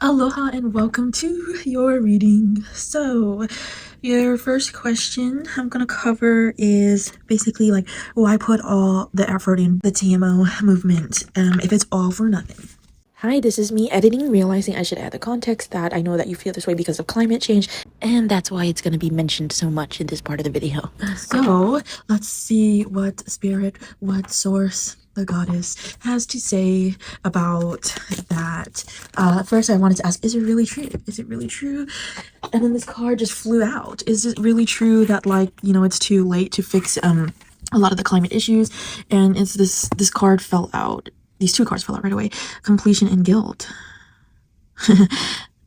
Aloha and welcome to your reading. So, your first question I'm gonna cover is basically like why put all the effort in the TMO movement if it's all for nothing. Hi, this is me editing, realizing I should add the context that I know that you feel this way because of climate change, and that's why it's going to be mentioned so much in this part of the video. So, let's see what spirit, what source the goddess has to say about that. First, I wanted to ask, is it really true? Is it really true? And then this card just flew out. Is it really true that, like, it's too late to fix a lot of the climate issues? And it's this card fell out. These two cards fell out right away. Completion and guilt.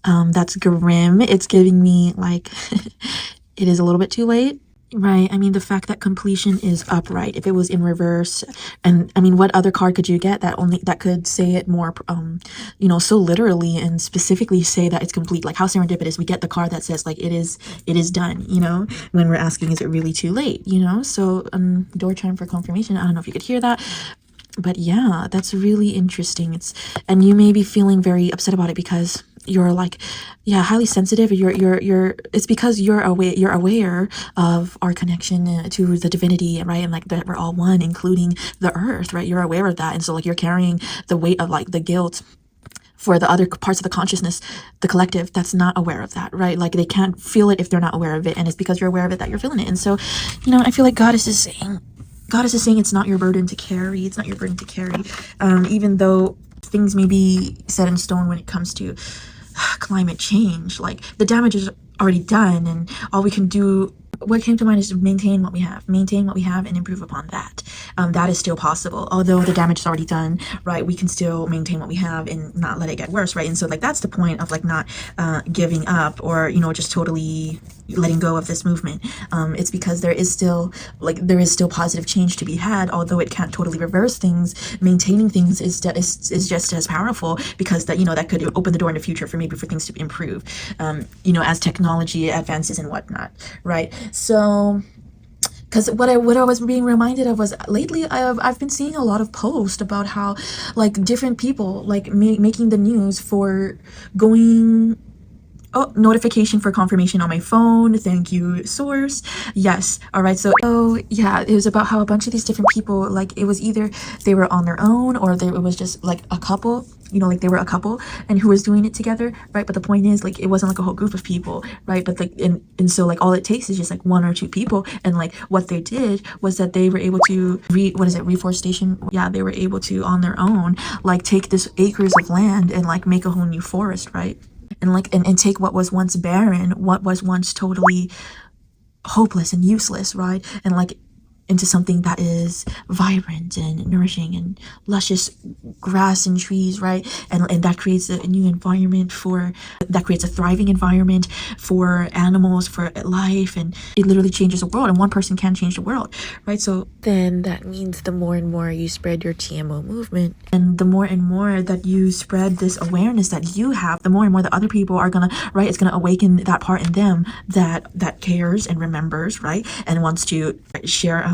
That's grim. It's giving me like it is a little bit too late. Right. I mean, the fact that completion is upright, if it was in reverse, and I mean, what other card could you get that could say it more, so literally and specifically say that it's complete? Like, how serendipitous we get the card that says like it is done, when we're asking, is it really too late, So, door chime for confirmation. I don't know if you could hear that. But yeah, that's really interesting. And you may be feeling very upset about it because you're like, yeah, highly sensitive. It's because you're aware of our connection to the divinity, right? And like that we're all one, including the earth, right? You're aware of that. And so like you're carrying the weight of like the guilt for the other parts of the consciousness, the collective that's not aware of that, right? Like they can't feel it if they're not aware of it. And it's because you're aware of it that you're feeling it. And so, I feel like Goddess is saying it's not your burden to carry. It's not your burden to carry. Even though things may be set in stone when it comes to climate change, like the damage is already done, and all we can do, what came to mind is to maintain what we have and improve upon that. That is still possible. Although the damage is already done, right? We can still maintain what we have and not let it get worse, right? And so like that's the point of like not giving up or, just totally letting go of this movement. It's because there is still positive change to be had, although it can't totally reverse things. Maintaining things is just as powerful, because that could open the door in the future for things to improve, as technology advances and whatnot, right? So, because what I was being reminded of was lately I've been seeing a lot of posts about how like different people like making the news for going. Oh, notification for confirmation on my phone. Thank you, source. Yes. All right. So, yeah, it was about how a bunch of these different people, like it was either they were on their own or it was just like a couple, like they were a couple and who was doing it together, right? But the point is, like, it wasn't like a whole group of people, right? But like, and so like all it takes is just like one or two people. And like what they did was that they were able to reforestation. Yeah, they were able to on their own, like take this acres of land and like make a whole new forest, right? And like and take what was once barren, what was once totally hopeless and useless, right? And like into something that is vibrant and nourishing and luscious grass and trees, right? And that creates a new environment that creates a thriving environment for animals, for life, and it literally changes the world, and one person can change the world, right? So then that means the more and more you spread your TMO movement, and the more and more that you spread this awareness that you have, the more and more that other people are gonna, right? It's gonna awaken that part in them that cares and remembers, right? And wants to share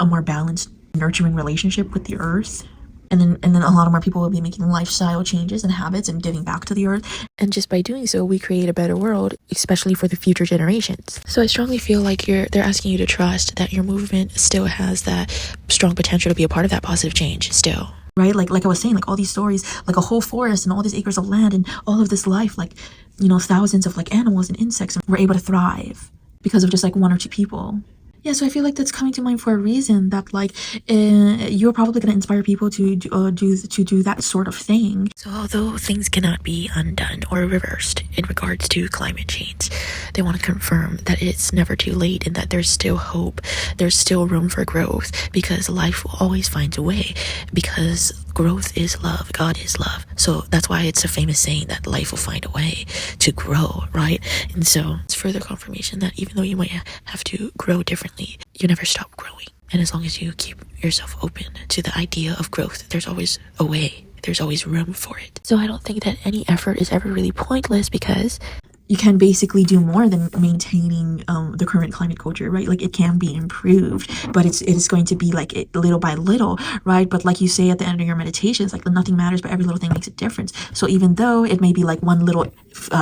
a more balanced, nurturing relationship with the earth. And then a lot more people will be making lifestyle changes and habits and giving back to the earth. And just by doing so, we create a better world, especially for the future generations. So I strongly feel like they're asking you to trust that your movement still has that strong potential to be a part of that positive change still. Right? Like I was saying, like all these stories, like a whole forest and all these acres of land and all of this life, like, thousands of like animals and insects were able to thrive because of just like one or two people. Yeah, so I feel like that's coming to mind for a reason, that like you're probably going to inspire people to do that sort of thing. So although things cannot be undone or reversed in regards to climate change, they want to confirm that it's never too late and that there's still hope, there's still room for growth, because life will always find a way, because growth is love, God is love. So that's why it's a famous saying that life will find a way to grow, right? And so it's further confirmation that even though you might have to grow differently, you never stop growing. And as long as you keep yourself open to the idea of growth, there's always a way. There's always room for it. So I don't think that any effort is ever really pointless, because you can basically do more than maintaining the current climate culture, right? Like it can be improved, but it is going to be like little by little, right? But like you say at the end of your meditations, like nothing matters, but every little thing makes a difference. So even though it may be like one little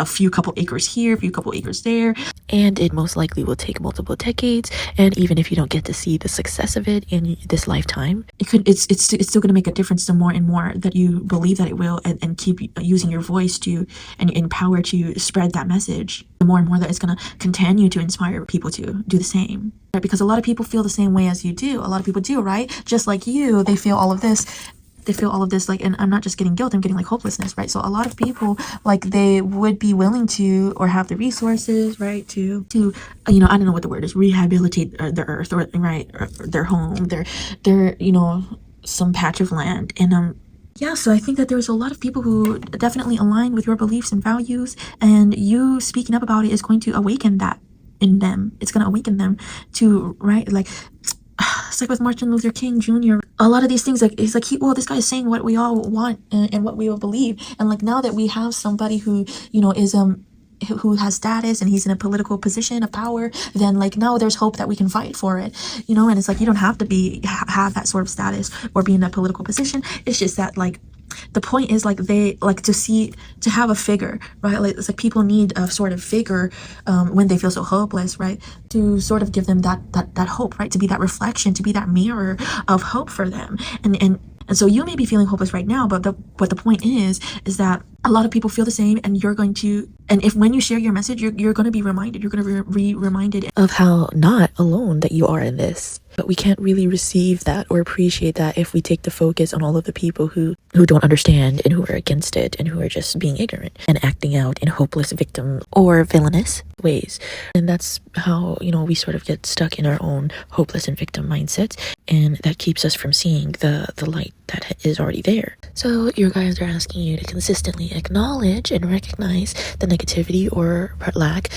few couple acres here, few couple acres there, and it most likely will take multiple decades, and even if you don't get to see the success of it in this lifetime, it's still going to make a difference the more and more that you believe that it will, and keep using your voice to and power to spread that message. The more and more that it's going to continue to inspire people to do the same, right? Because a lot of people feel the same way as you do. A lot of people do, right? Just like you, they feel all of this. They feel all of this, like, and I'm not just getting guilt, I'm getting like hopelessness, right? So a lot of people, like, they would be willing to, or have the resources, right, to I don't know what the word is, rehabilitate the earth, or right, or their home, their some patch of land. And yeah, so I think that there's a lot of people who definitely align with your beliefs and values, and you speaking up about it is going to awaken that in them. It's going to awaken them to, right, like, it's like with Martin Luther King Jr. A lot of these things, like, it's like this guy is saying what we all want, and what we all believe. And like, now that we have somebody who is who has status, and he's in a political position of power, then like now there's hope that we can fight for it, and it's like you don't have to have that sort of status or be in a political position. It's just that, like, the point is, like, they like to have a figure, right? Like, it's like people need a sort of figure when they feel so hopeless, right? To sort of give them that hope, right? To be that reflection, to be that mirror of hope for them. And so you may be feeling hopeless right now, but the point is that a lot of people feel the same, and you're going to, and if when you share your message, you're going to be reminded, you're going to be reminded of how not alone that you are in this. But we can't really receive that or appreciate that if we take the focus on all of the people who don't understand, and who are against it, and who are just being ignorant and acting out in hopeless victim or villainous ways. And that's how, we sort of get stuck in our own hopeless and victim mindsets, and that keeps us from seeing the light that is already there. So your guides are asking you to consistently acknowledge and recognize the negativity or lack,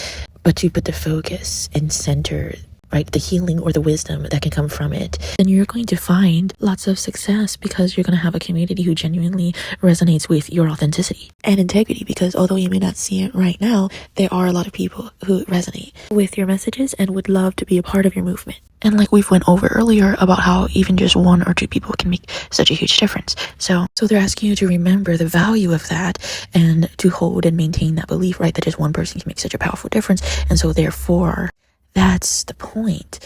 but to put the focus and center, right, the healing or the wisdom that can come from it. And you're going to find lots of success, because you're going to have a community who genuinely resonates with your authenticity and integrity, because although you may not see it right now, there are a lot of people who resonate with your messages and would love to be a part of your movement. And like we've went over earlier about how even just one or two people can make such a huge difference. So they're asking you to remember the value of that, and to hold and maintain that belief, right, that just one person can make such a powerful difference. And so therefore, that's the point.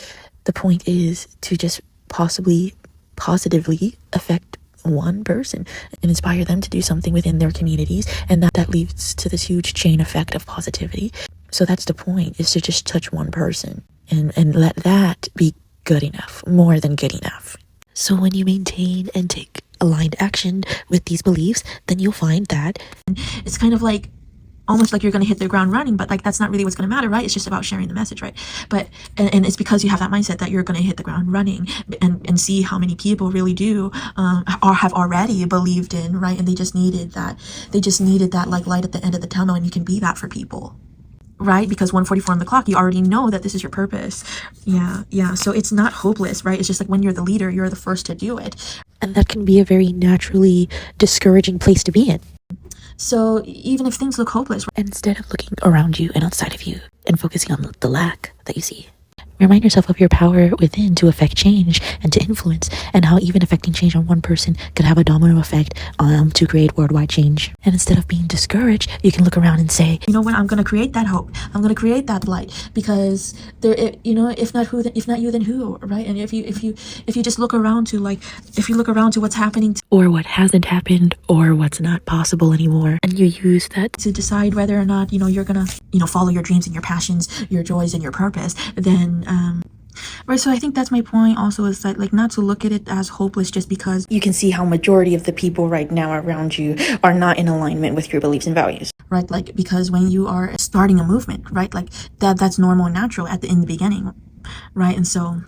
The point is to just possibly positively affect one person and inspire them to do something within their communities, and that leads to this huge chain effect of positivity. So that's the point, is to just touch one person and let that be good enough, more than good enough. So when you maintain and take aligned action with these beliefs, then you'll find that it's kind of like almost like you're going to hit the ground running, but like that's not really what's going to matter, right? It's just about sharing the message, right? But and it's because you have that mindset that you're going to hit the ground running, and see how many people really do or have already believed in, right? And they just needed that like light at the end of the tunnel, and you can be that for people, right? Because 1:44 on the clock, you already know that this is your purpose. Yeah. So it's not hopeless, right? It's just like when you're the leader, you're the first to do it. And that can be a very naturally discouraging place to be in. So even if things look hopeless, instead of looking around you and outside of you and focusing on the lack that you see, remind yourself of your power within to affect change and to influence, and how even affecting change on one person could have a domino effect to create worldwide change. And instead of being discouraged, you can look around and say, you know what, I'm going to create that hope. I'm going to create that light, because there, if not you, then who, right? And if you just look around to what's happening, or what hasn't happened, or what's not possible anymore, and you use that to decide whether or not you're gonna follow your dreams and your passions, your joys and your purpose, then right. So I think that's my point also, is that, like, not to look at it as hopeless just because you can see how majority of the people right now around you are not in alignment with your beliefs and values, right? Like, because when you are starting a movement, right, like that's normal and natural in the beginning, right? And so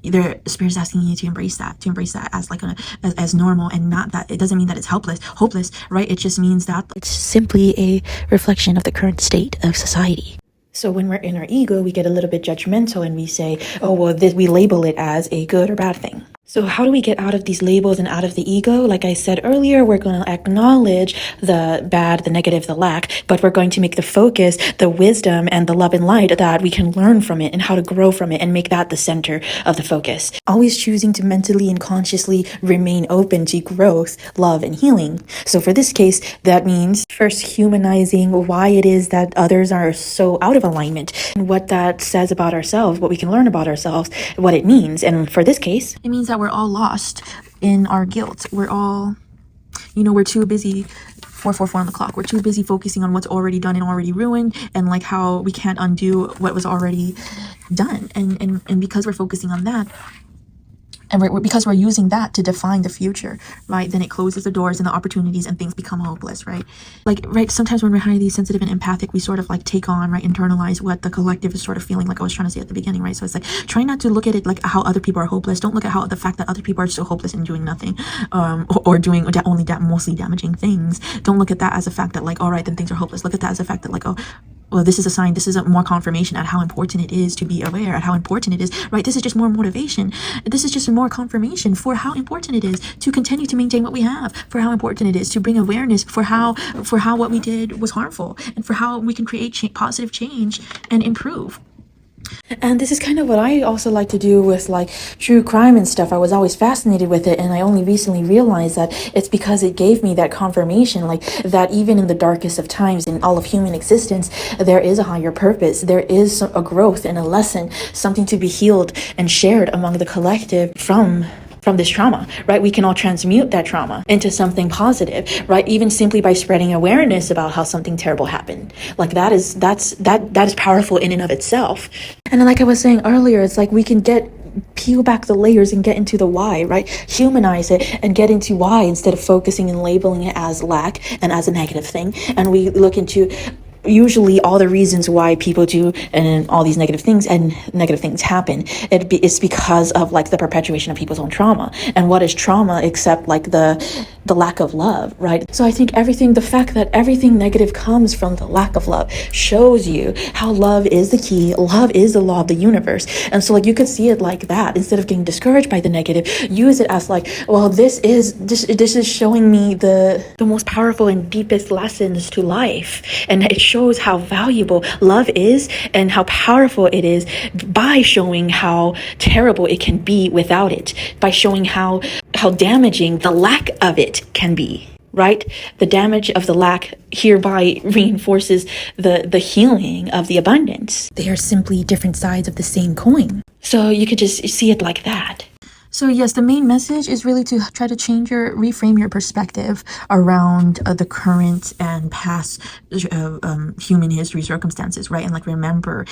the spirit is asking you to embrace that as like as normal, and not that it doesn't mean that it's hopeless, right? It just means that it's simply a reflection of the current state of society. So when we're in our ego, we get a little bit judgmental, and we say, oh, well, we label it as a good or bad thing. So how do we get out of these labels and out of the ego? Like I said earlier, we're going to acknowledge the bad, the negative, the lack, but we're going to make the focus, the wisdom, and the love and light that we can learn from it and how to grow from it and make that the center of the focus. Always choosing to mentally and consciously remain open to growth, love, and healing. So for this case, that means first humanizing why it is that others are so out of alignment and what that says about ourselves, what we can learn about ourselves, what it means. And for this case, It means that we're all lost in our guilt. We're all, we're too busy 444 on the clock. We're too busy focusing on what's already done and already ruined, and like how we can't undo what was already done. And because we're focusing on that, and because we're using that to define the future, right, then it closes the doors and the opportunities and things become hopeless, right? Like, right, sometimes when we're highly sensitive and empathic, we sort of like take on, right, internalize what the collective is sort of feeling, like I was trying to say at the beginning, right? So it's like, try not to look at it like how other people are hopeless. Don't look at how the fact that other people are so hopeless and doing nothing, or doing only mostly damaging things. Don't look at that as a fact that like, all right, then things are hopeless. Look at that as a fact that like, oh, well, this is a sign, this is a more confirmation at how important it is to be aware, at how important it is, right? This is just more motivation. This is just more confirmation for how important it is to continue to maintain what we have, for how important it is to bring awareness for how what we did was harmful, and for how we can create positive change and improve. And this is kind of what I also like to do with like true crime and stuff. I was always fascinated with it, and I only recently realized that it's because it gave me that confirmation, like that even in the darkest of times in all of human existence, there is a higher purpose. There is a growth and a lesson, something to be healed and shared among the collective from this trauma, right? We can all transmute that trauma into something positive, right? Even simply by spreading awareness about how something terrible happened. Like that is powerful in and of itself. And like I was saying earlier, it's like we can peel back the layers and get into the why, right? Humanize it and get into why instead of focusing and labeling it as lack and as a negative thing. And we look into usually all the reasons why people do and all these negative things happen. It's because of like the perpetuation of people's own trauma. And what is trauma except like the lack of love, right? So I think the fact that everything negative comes from the lack of love shows you how love is the key. Love is the law of the universe. And so like you could see it like that. Instead of getting discouraged by the negative, use it as like, well, this is showing me the most powerful and deepest lessons to life. And it shows how valuable love is and how powerful it is by showing how terrible it can be without it, by showing how damaging the lack of it can be, right? The damage of the lack hereby reinforces the healing of the abundance. They are simply different sides of the same coin. So you could just see it like that. So yes, the main message is really to try to reframe your perspective around the current and past human history circumstances, right? And like remember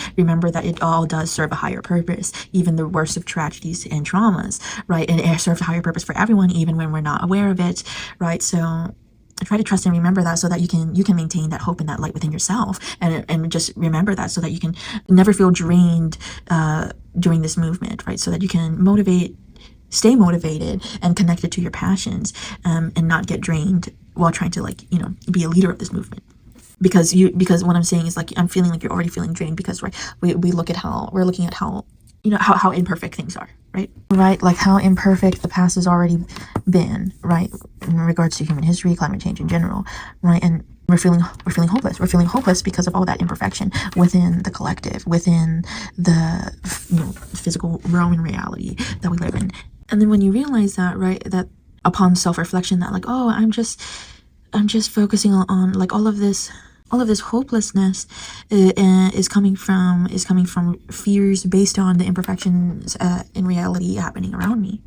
that it all does serve a higher purpose, even the worst of tragedies and traumas, right? And it serves a higher purpose for everyone, even when we're not aware of it, right? So try to trust and remember that so that you can maintain that hope and that light within yourself, and just remember that so that you can never feel drained during this movement, right? So that you can stay motivated and connected to your passions, and not get drained while trying to be a leader of this movement. Because what I'm saying is like I'm feeling like you're already feeling drained because right we're looking at how how imperfect things are, right? Like how imperfect the past has already been, right? In regards to human history, climate change in general, right? And we're feeling hopeless. We're feeling hopeless because of all that imperfection within the collective, within the physical realm and reality that we live in. And then when you realize that, right, that upon self-reflection, that like, oh, I'm just focusing on like all of this hopelessness is coming from fears based on the imperfections in reality happening around me.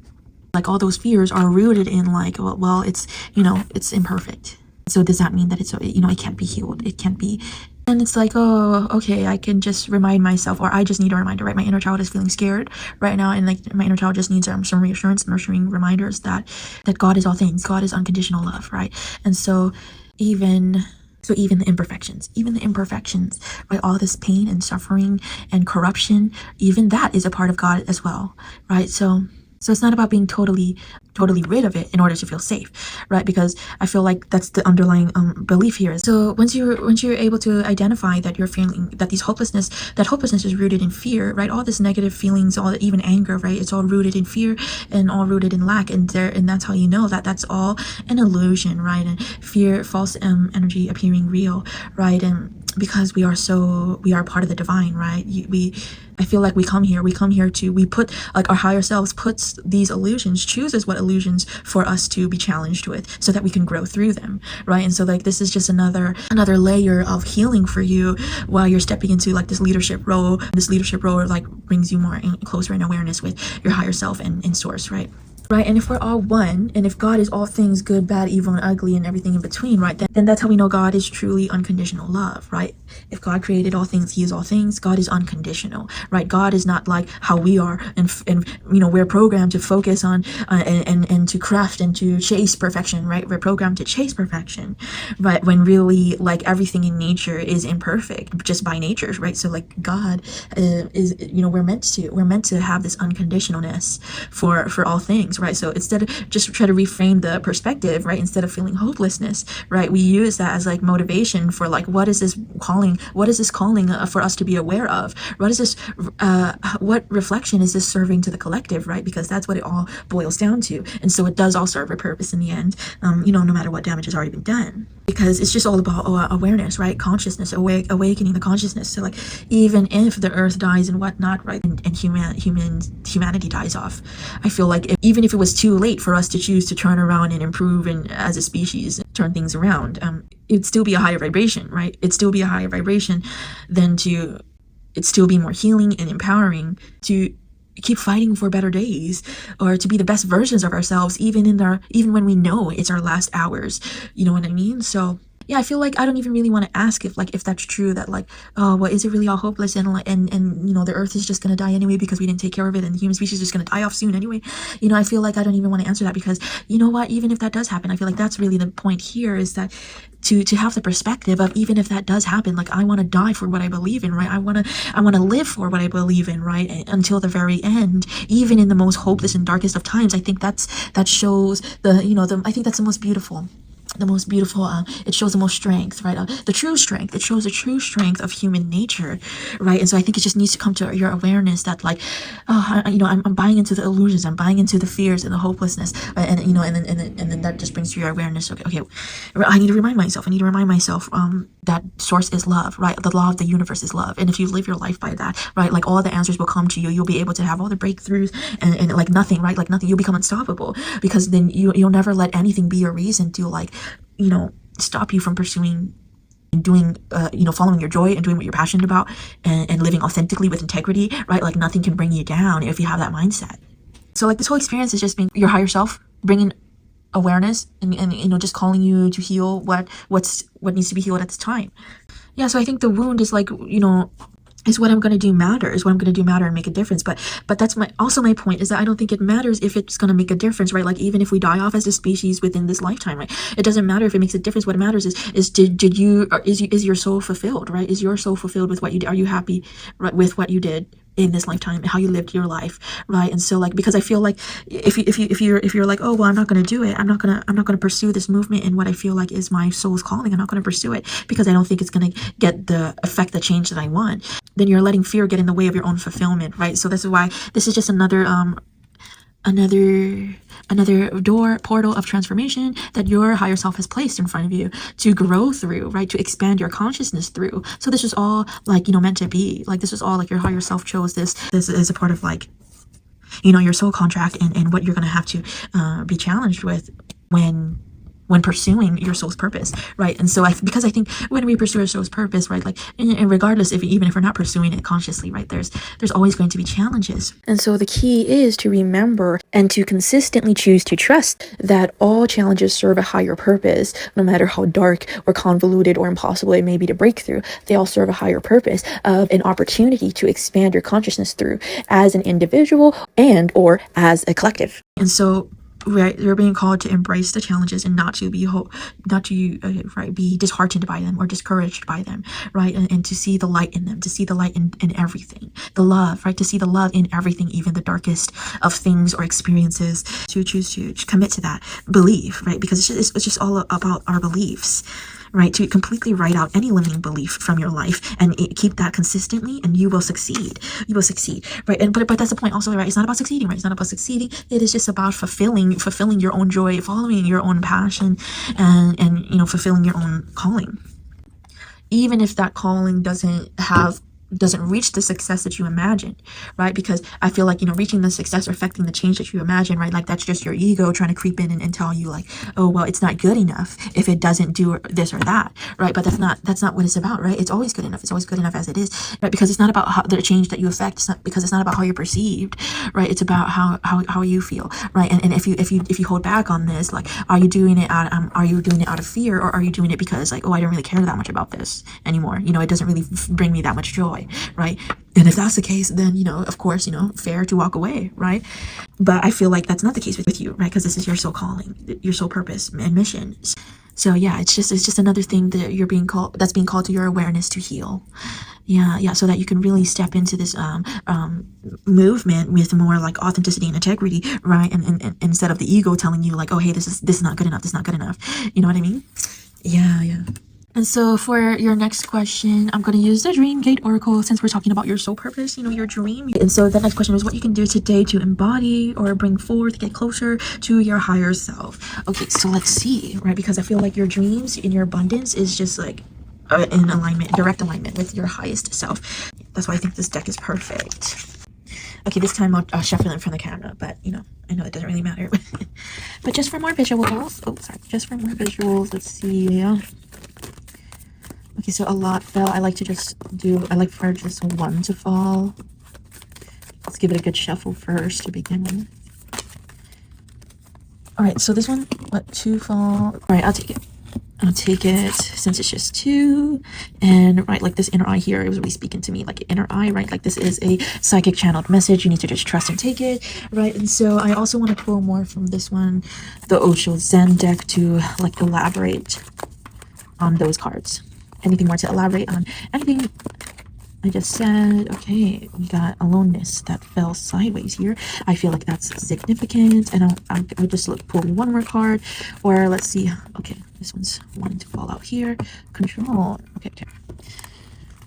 Like all those fears are rooted in like, well, it's it's imperfect. So does that mean that it's it can't be healed? It can't be. And it's like, oh, okay, I can just remind myself, or I just need a reminder, right? My inner child is feeling scared right now, and like my inner child just needs some reassurance, nurturing reminders that God is all things. God is unconditional love, right? And so even the imperfections, right? All this pain and suffering and corruption, even that is a part of God as well, right? So it's not about being totally totally rid of it in order to feel safe, right? Because I feel like that's the underlying belief here. So once you're able to identify that you're feeling that hopelessness is rooted in fear, right? All this negative feelings, all even anger, right? It's all rooted in fear and all rooted in lack, and that's how you know that that's all an illusion, right? And fear, false energy appearing real, right? And because we are part of the divine, right? I feel like we come here we put, like, our higher selves puts these illusions, chooses what illusions for us to be challenged with so that we can grow through them, right? And so, like, this is just another layer of healing for you while you're stepping into, like, this leadership role. This leadership role, like, brings you more closer in awareness with your higher self and source, right? Right, and if we're all one, and if God is all things good, bad, evil, and ugly, and everything in between, right, then that's how we know God is truly unconditional love, right? If God created all things, He is all things. God is unconditional, right? God is not like how we are, and we're programmed to focus on and to craft and to chase perfection, right? We're programmed to chase perfection, but when really, like, everything in nature is imperfect just by nature, right? So, like, God is, we're meant to have this unconditionalness for all things, right? So instead of just try to reframe the perspective, right? Instead of feeling hopelessness, right? We use that as, like, motivation for, like, what is this calling for us to be aware of? What is this, what reflection is this serving to the collective, right? Because that's what it all boils down to. And so it does all serve a purpose in the end, no matter what damage has already been done, because it's just all about awareness, right? Consciousness, awakening the consciousness. So, like, even if the earth dies and whatnot, right? And humanity dies off, I feel like even if it was too late for us to choose to turn around and improve and as a species turn things around, it'd still be a higher vibration, right? It'd still be a higher vibration it'd still be more healing and empowering to keep fighting for better days, or to be the best versions of ourselves, even when we know it's our last hours. You know what I mean? So yeah, I feel like I don't even really want to ask if that's true, that, like, oh, well, is it really all hopeless, and the earth is just going to die anyway because we didn't take care of it, and the human species is just going to die off soon anyway. I feel like I don't even want to answer that, because you know what, even if that does happen, I feel like that's really the point here, is that to have the perspective of, even if that does happen, like, I want to die for what I believe in, right? I want to live for what I believe in, right? Until the very end, even in the most hopeless and darkest of times. I think that shows I think that's the most beautiful. It shows the most strength, right? The true strength. It shows the true strength of human nature, right? And so I think it just needs to come to your awareness that, like, I'm buying into the illusions, I'm buying into the fears and the hopelessness, and then that just brings to your awareness. Okay, I need to remind myself that source is love, right? The law of the universe is love, and if you live your life by that, right, like, all the answers will come to you. You'll be able to have all the breakthroughs, and like nothing, right? Like nothing. You'll become unstoppable, because then you'll never let anything be a reason to, like, stop you from pursuing and doing, following your joy and doing what you're passionate about, and living authentically with integrity, right? Like, nothing can bring you down if you have that mindset. So, like, this whole experience is just being your higher self, bringing awareness and just calling you to heal what needs to be healed at this time. Yeah, so I think the wound is, like, is what I'm going to do matter, and make a difference. But that's my point, is that I don't think it matters if it's going to make a difference, right? Like, even if we die off as a species within this lifetime, right? It doesn't matter if it makes a difference. What matters is your soul fulfilled, right? Is your soul fulfilled with what you did? Are you happy, right, with what you did in this lifetime, how you lived your life, right? And so, like, because I feel like if you're like, oh, well, I'm not going to do it, I'm not going to pursue this movement and what I feel like is my soul's calling, I'm not going to pursue it because I don't think it's going to get the effect, the change that I want, then you're letting fear get in the way of your own fulfillment, right? So this is why this is just another portal of transformation that your higher self has placed in front of you to grow through, right? To expand your consciousness through. So this is all, like, meant to be. Like, this is all, like, your higher self chose this is a part of, like, your soul contract and what you're going to have to be challenged with when pursuing your soul's purpose, right? And so because I think when we pursue our soul's purpose, right, like, and regardless, even if we're not pursuing it consciously, right, there's always going to be challenges. And so the key is to remember and to consistently choose to trust that all challenges serve a higher purpose, no matter how dark or convoluted or impossible it may be to break through. They all serve a higher purpose of an opportunity to expand your consciousness through, as an individual and or as a collective. And so right, you're being called to embrace the challenges and not to be right, be disheartened by them or discouraged by them, right, and to see the light in them, to see the light in everything, the love, right, to see the love in everything, even the darkest of things or experiences, to choose to commit to that belief, right, because it's just all about our beliefs, right, to completely write out any limiting belief from your life and keep that consistently, and you will succeed. You will succeed, right? And but that's the point also, right? It's not about succeeding, right? It's not about succeeding. It is just about fulfilling your own joy, following your own passion, and fulfilling your own calling, even if that calling doesn't reach the success that you imagined, right? Because I feel like, reaching the success or affecting the change that you imagine, right? Like that's just your ego trying to creep in and tell you like, oh, well, it's not good enough if it doesn't do this or that, right? But that's not what it's about, right? It's always good enough. It's always good enough as it is, right? Because it's not about the change that you affect. It's not about how you're perceived, right? It's about how you feel, right? And if you hold back on this, like, are you doing it out of fear, or are you doing it because like, oh, I don't really care that much about this anymore? It doesn't really bring me that much joy. Right? And if that's the case, then, of course, fair to walk away, right? But I feel like that's not the case with you, right? Because this is your soul calling, your soul purpose and mission. So yeah, it's just another thing that that's being called to your awareness to heal. Yeah, so that you can really step into this movement with more like authenticity and integrity, right? And instead of the ego telling you like, oh, hey, this is not good enough, this is not good enough. You know what I mean? Yeah. And so for your next question, I'm going to use the Dream Gate Oracle, since we're talking about your soul purpose, your dream. And so the next question is what you can do today to embody or bring forth, get closer to your higher self. Okay, so let's see, right? Because I feel like your dreams and your abundance is just like in alignment, direct alignment with your highest self. That's why I think this deck is perfect. Okay, this time I'll shuffle it from the camera, but I know it doesn't really matter. But just for more visuals, let's see. Okay, so a lot fell. I like for just one to fall. Let's give it a good shuffle first to begin with. All right, so this one, two fall? All right, I'll take it since it's just two. And right, like this inner eye here, it was really speaking to me like inner eye, right? Like this is a psychic channeled message. You need to just trust and take it, right? And so I also want to pull more from this one, the Osho Zen deck, to like elaborate on those cards. Anything more to elaborate on anything I just said? Okay, we got aloneness that fell sideways here. I feel like that's significant, and I'll just pull one more card, or let's see. Okay, this one's wanting to fall out here. Control. Okay.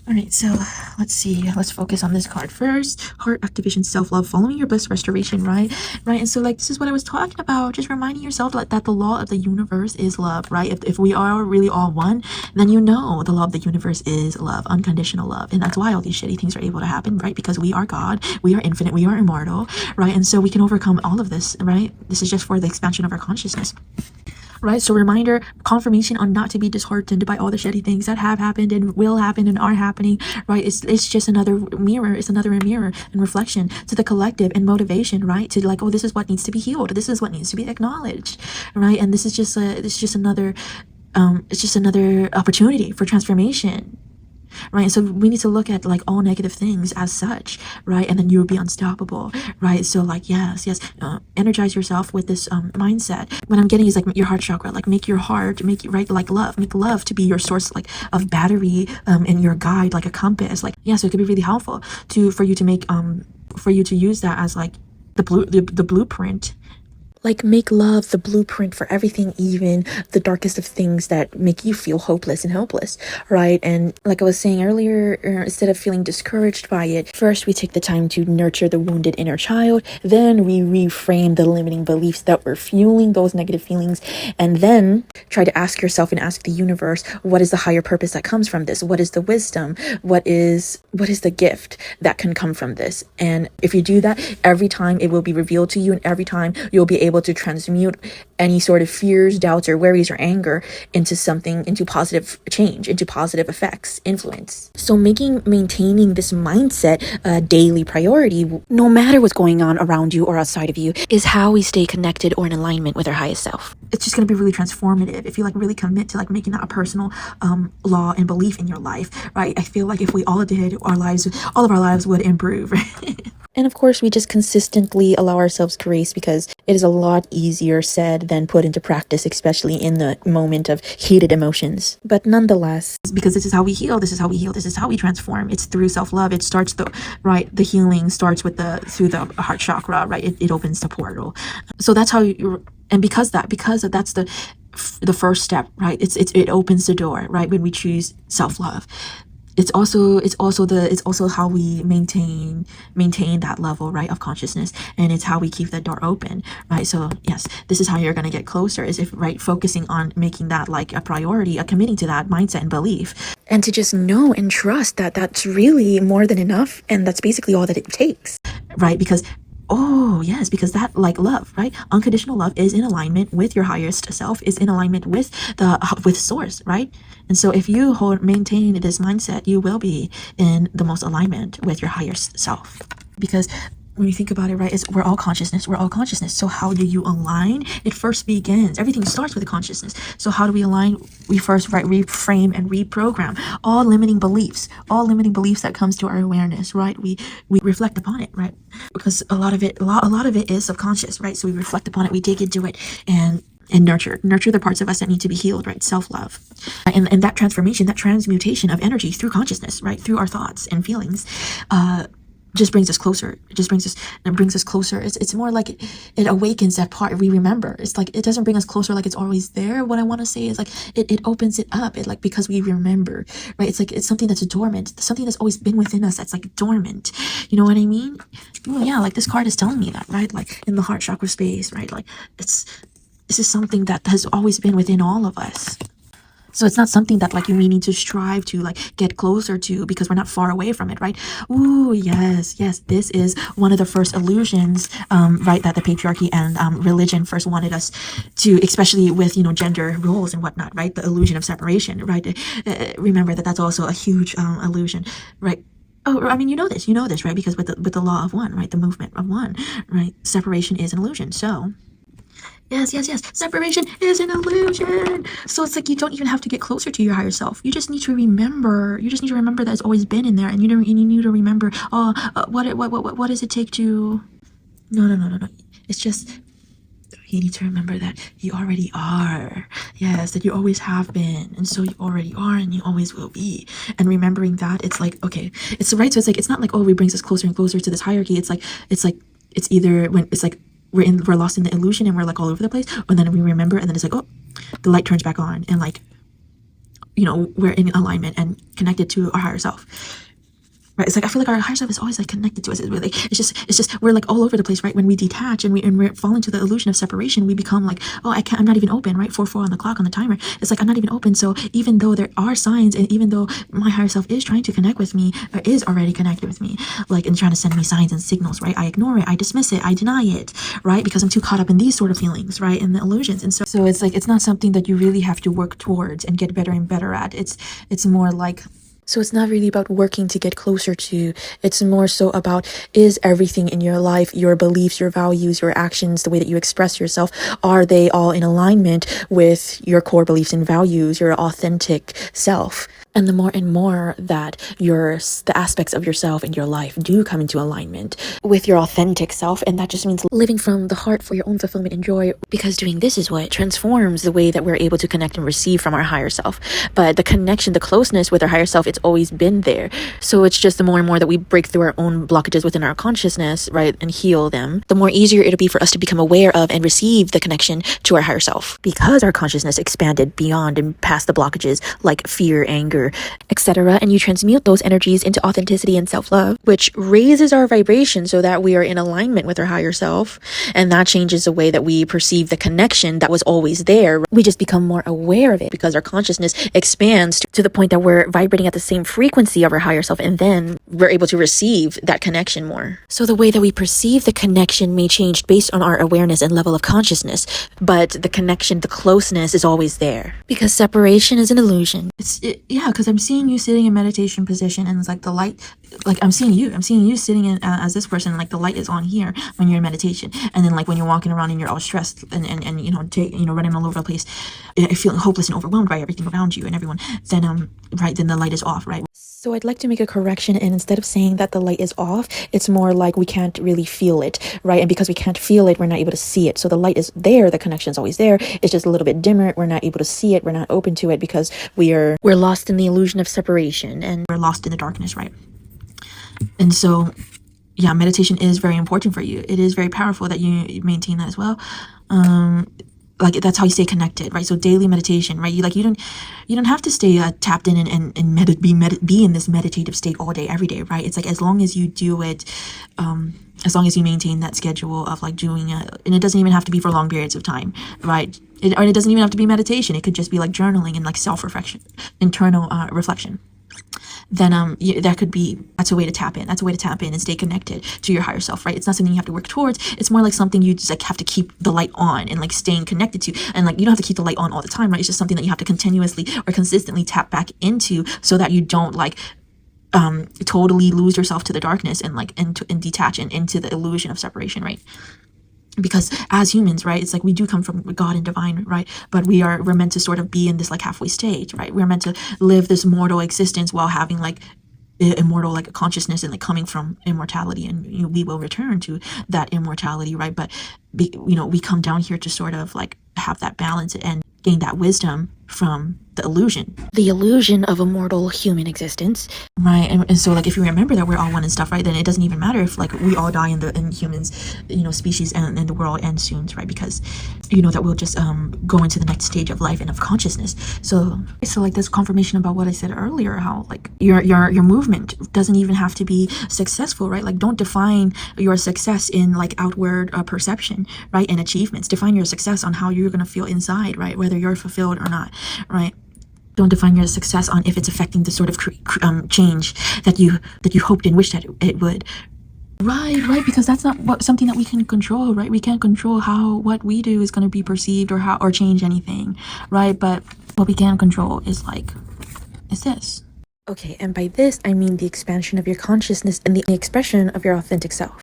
All right, so let's see. Let's focus on this card first. Heart activation, self-love, following your bliss, restoration, right? And so like this is what I was talking about. Just reminding yourself that the law of the universe is love, right? If we are really all one, then the law of the universe is love, unconditional love. And that's why all these shitty things are able to happen, right? Because we are God, we are infinite, we are immortal, right? And so we can overcome all of this, right? This is just for the expansion of our consciousness. Right, so reminder, confirmation on not to be disheartened by all the shitty things that have happened and will happen and are happening, right? It's just another mirror. It's another mirror and reflection to the collective, and motivation, right? To like, oh, this is what needs to be healed. This is what needs to be acknowledged, right? And this is just another opportunity for transformation. Right, so we need to look at like all negative things as such, right? And then you will be unstoppable, right? So like yes, energize yourself with this mindset. What I'm getting is like your heart chakra, like make love to be your source like of battery and your guide, like a compass, like so it could be really helpful for you to use that as like the blueprint. Like, make love the blueprint for everything, even the darkest of things that make you feel hopeless and helpless, right? And like I was saying earlier, instead of feeling discouraged by it, first we take the time to nurture the wounded inner child, then we reframe the limiting beliefs that were fueling those negative feelings, and then try to ask yourself and ask the universe, what is the higher purpose that comes from this? What is the wisdom? What is the gift that can come from this? And if you do that, every time it will be revealed to you, and every time you'll be able to transmute any sort of fears, doubts, or worries or anger into positive change, into positive effects, influence. So maintaining this mindset a daily priority, no matter what's going on around you or outside of you, is how we stay connected or in alignment with our highest self. It's just going to be really transformative if you like really commit to like making that a personal law and belief in your life, right? I feel like if we all did, all of our lives would improve. And of course, we just consistently allow ourselves grace because it is a lot easier said than put into practice, especially in the moment of heated emotions. But nonetheless, because this is how we heal, this is how we heal, this is how we transform. It's through self-love. It starts the healing starts with through the heart chakra, right? It opens the portal. So that's how and because that's the first step, right? It opens the door, right? When we choose self-love. It's also how we maintain that level, right, of consciousness, and it's how we keep that door open, right? So yes, this is how you're going to get closer, is if, right, focusing on making that like a priority, committing to that mindset and belief, and to just know and trust that that's really more than enough, and that's basically all that it takes, right? Because because that, like, love, right, unconditional love is in alignment with your highest self, is in alignment with with source, right? And so if you maintain this mindset, you will be in the most alignment with your highest self. Because when you think about it, right, we're all consciousness. So how do you align? It first begins, everything starts with consciousness. So how do we align? We first, right, reframe and reprogram all limiting beliefs that comes to our awareness, right? We reflect upon it, right? Because a lot of it is subconscious, right? So we reflect upon it, we dig into it, and nurture the parts of us that need to be healed, right? Self-love, and that transformation, that transmutation of energy through consciousness, right, through our thoughts and feelings, just brings us closer. It brings us closer. It's more like it awakens that part we remember. It's like, it doesn't bring us closer like it's always there. What I want to say is, like, it opens it up. It, like, because we remember, right? It's like, it's something that's dormant, something that's always been within us that's like dormant. You know what I mean? Ooh, yeah, like this card is telling me that, right? Like in the heart chakra space, right? Like this is something that has always been within all of us. So it's not something that, like, we need to strive to, like, get closer to, because we're not far away from it, right? Ooh, yes. This is one of the first illusions, right, that the patriarchy and religion first wanted us to, especially with, gender roles and whatnot, right? The illusion of separation, right? Remember that that's also a huge illusion, right? Oh, I mean, you know this, right? Because with the law of one, right? The movement of one, right? Separation is an illusion. So yes. Separation is an illusion. So it's like, you don't even have to get closer to your higher self. You just need to remember. That it's always been in there, and you need to remember. What does it take to? No. It's just, you need to remember that you already are. Yes, that you always have been, and so you already are, and you always will be. And remembering that, it's like, okay, it's right. So it's like, it's not like, oh, it brings us closer and closer to this hierarchy. It's either when it's like, we're lost in the illusion and we're like all over the place, and then we remember, and then it's like, oh, the light turns back on, and, like, we're in alignment and connected to our higher self. Right, it's like, I feel like our higher self is always, like, connected to us. It's just we're, like, all over the place, right? When we detach and we fall into the illusion of separation, we become like, oh, I'm not even open, right? 4 on the clock on the timer. It's like, I'm not even open. So even though there are signs, and even though my higher self is trying to connect with me, or is already connected with me, like, and trying to send me signs and signals, right? I ignore it, I dismiss it, I deny it, right? Because I'm too caught up in these sort of feelings, right? And the illusions. And so it's like, it's not something that you really have to work towards and get better and better at. It's more like, so it's not really about working to get closer to. It's more so about, is everything in your life, your beliefs, your values, your actions, the way that you express yourself, are they all in alignment with your core beliefs and values, your authentic self? And the more that the aspects of yourself and your life do come into alignment with your authentic self, and that just means living from the heart for your own fulfillment and joy, because doing this is what transforms the way that we're able to connect and receive from our higher self. But the connection, the closeness with our higher self, it's always been there. So it's just the more and more that we break through our own blockages within our consciousness, right, and heal them, the more easier it'll be for us to become aware of and receive the connection to our higher self, because our consciousness expanded beyond and past the blockages like fear, anger, etc. And you transmute those energies into authenticity and self-love, which raises our vibration so that we are in alignment with our higher self. And that changes the way that we perceive the connection that was always there. We just become more aware of it because our consciousness expands to the point that we're vibrating at the same frequency of our higher self, and then we're able to receive that connection more. So the way that we perceive the connection may change based on our awareness and level of consciousness, but the connection, the closeness is always there, because separation is an illusion. Because I'm seeing you sitting in meditation position, and it's like the light, like I'm seeing you sitting in as this person, like the light is on here when you're in meditation, and then, like, when you're walking around and you're all stressed and running all over the place, feeling hopeless and overwhelmed by everything around you and everyone, then then the light is off, right? So I'd like to make a correction, and instead of saying that the light is off, it's more like we can't really feel it, right? And because we can't feel it, we're not able to see it. So the light is there, the connection is always there. It's just a little bit dimmer. We're not able to see it. We're not open to it because we're lost in the illusion of separation, and we're lost in the darkness, right? And so, yeah, meditation is very important for you. It is very powerful that you maintain that as well. Like that's how you stay connected, right? So daily meditation, right? You don't have to stay tapped in and be in this meditative state all day, every day, right? It's like as long as you do it, as long as you maintain that schedule of like doing it, and it doesn't even have to be for long periods of time, right? It doesn't even have to be meditation. It could just be like journaling and like self-reflection, internal reflection. Then that's a way to tap in. That's a way to tap in and stay connected to your higher self, right? It's not something you have to work towards. It's more like something you just like have to keep the light on and like staying connected to. And like you don't have to keep the light on all the time, right? It's just something that you have to continuously or consistently tap back into so that you don't like totally lose yourself to the darkness and like and detach and into the illusion of separation, right? Because as humans, right, it's like we do come from God and divine, right, but we're meant to sort of be in this like halfway stage, right? We're meant to live this mortal existence while having like immortal like consciousness and like coming from immortality, and we will return to that immortality, right? But we come down here to sort of like have that balance and gain that wisdom from the illusion of a mortal human existence, right? And so like if you remember that we're all one and stuff, right, then it doesn't even matter if like we all die in humans, species and the world ends soon, right? Because that we'll just go into the next stage of life and of consciousness. So like this confirmation about what I said earlier, how like your movement doesn't even have to be successful, right? Like don't define your success in like outward perception, right, and achievements. Define your success on how you're going to feel inside, right, whether you're fulfilled or not, right? Don't define your success on if it's affecting the sort of change that you hoped and wished that it would. Right, because that's not something that we can control, right? We can't control how what we do is going to be perceived or change anything, right? But what we can control is this. Okay, and by this I mean the expansion of your consciousness and the expression of your authentic self.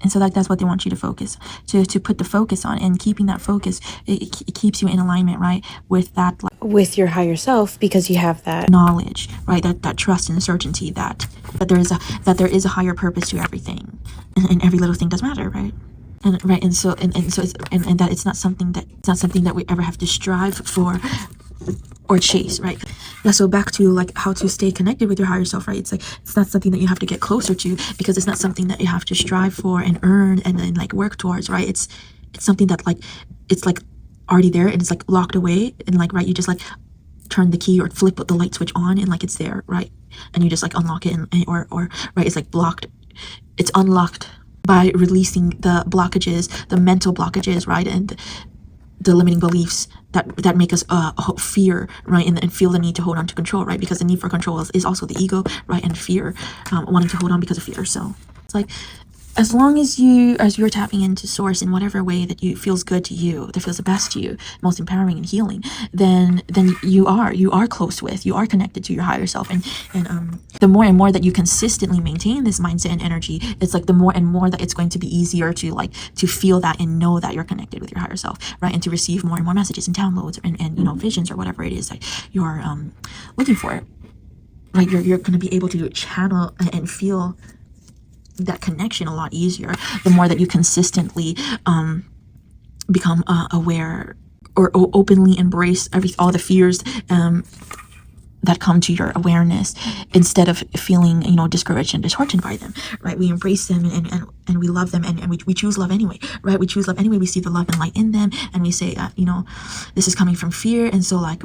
And so like that's what they want you to focus, to put the focus on, and keeping that focus, it keeps you in alignment, right, with that with your higher self, because you have that knowledge, right, that trust and certainty that there is a higher purpose to everything, and every little thing does matter, right? And so that it's not something that we ever have to strive for or chase, right? Yeah, so back to like how to stay connected with your higher self, right? It's like it's not something that you have to get closer to, because it's not something that you have to strive for and earn and then like work towards, right? It's something that like it's like already there and it's like locked away, and like right, you just like turn the key or flip the light switch on and like it's there, right? And you just like unlock it, and or right, it's like blocked, it's unlocked by releasing the blockages, the mental blockages, right, and the limiting beliefs that make us fear, right, and feel the need to hold on to control, right? Because the need for control is also the ego, right, and fear, wanting to hold on because of fear. So it's like as long as you're tapping into source in whatever way that feels good to you, that feels the best to you, most empowering and healing, then you are close with, you are connected to your higher self, and the more and more that you consistently maintain this mindset and energy, it's like the more and more that it's going to be easier to feel that and know that you're connected with your higher self, right, and to receive more and more messages and downloads and visions or whatever it is that you're looking for, right? You're going to be able to channel and feel that connection a lot easier the more that you consistently become aware or openly embrace all the fears that come to your awareness, instead of feeling discouraged and disheartened by them, right? We embrace them and we love them, and we choose love anyway, right? We choose love anyway. We see the love and light in them, and we say this is coming from fear, and so like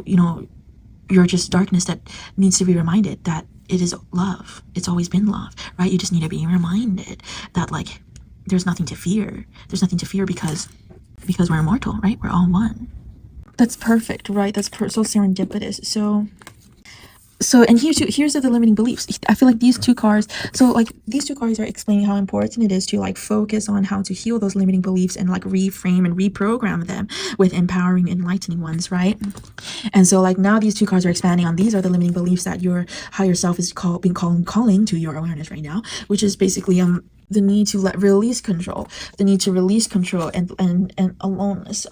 you're just darkness that needs to be reminded that it is love. It's always been love, right? You just need to be reminded that like there's nothing to fear. There's nothing to fear because we're immortal, right? We're all one. That's perfect, right? That's so serendipitous. So and here's the limiting beliefs. I feel like these two cards are explaining how important it is to like focus on how to heal those limiting beliefs and like reframe and reprogram them with empowering, enlightening ones, right? And so like now these two cards are expanding on, these are the limiting beliefs that your higher self is calling to your awareness right now, which is basically the need to release control, the need to release control, and aloneness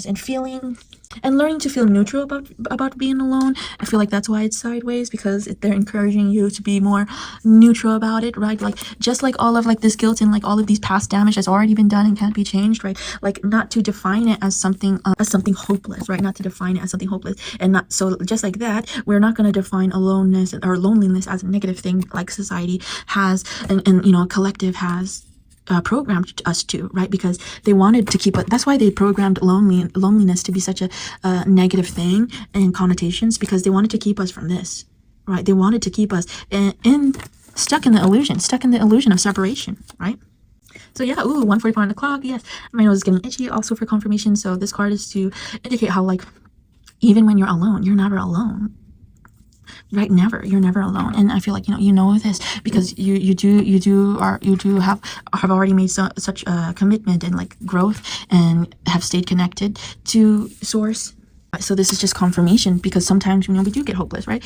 and feeling and learning to feel neutral about being alone. I feel like that's why it's sideways, because they're encouraging you to be more neutral about it, right? Like, just like all of like this guilt and like all of these past damage that's already been done and can't be changed, right? Like, not to define it as something hopeless, right? Not to define it as something hopeless, and not so just like that, we're not going to define aloneness or loneliness as a negative thing like society has and you know, collective has programmed us to, right? Because they wanted to keep it. That's why they programmed loneliness to be such a negative thing and connotations, because they wanted to keep us from this, right? They wanted to keep us stuck in the illusion of separation, right? So yeah, 1:44 on the clock. Yes, my nose is getting itchy. Also for confirmation. So this card is to indicate how, like, even when you're alone, you're never alone. Right, you're never alone. And I feel like, you know this because you have already made such a commitment and like growth, and have stayed connected to source. So this is just confirmation, because sometimes, we do get hopeless, right?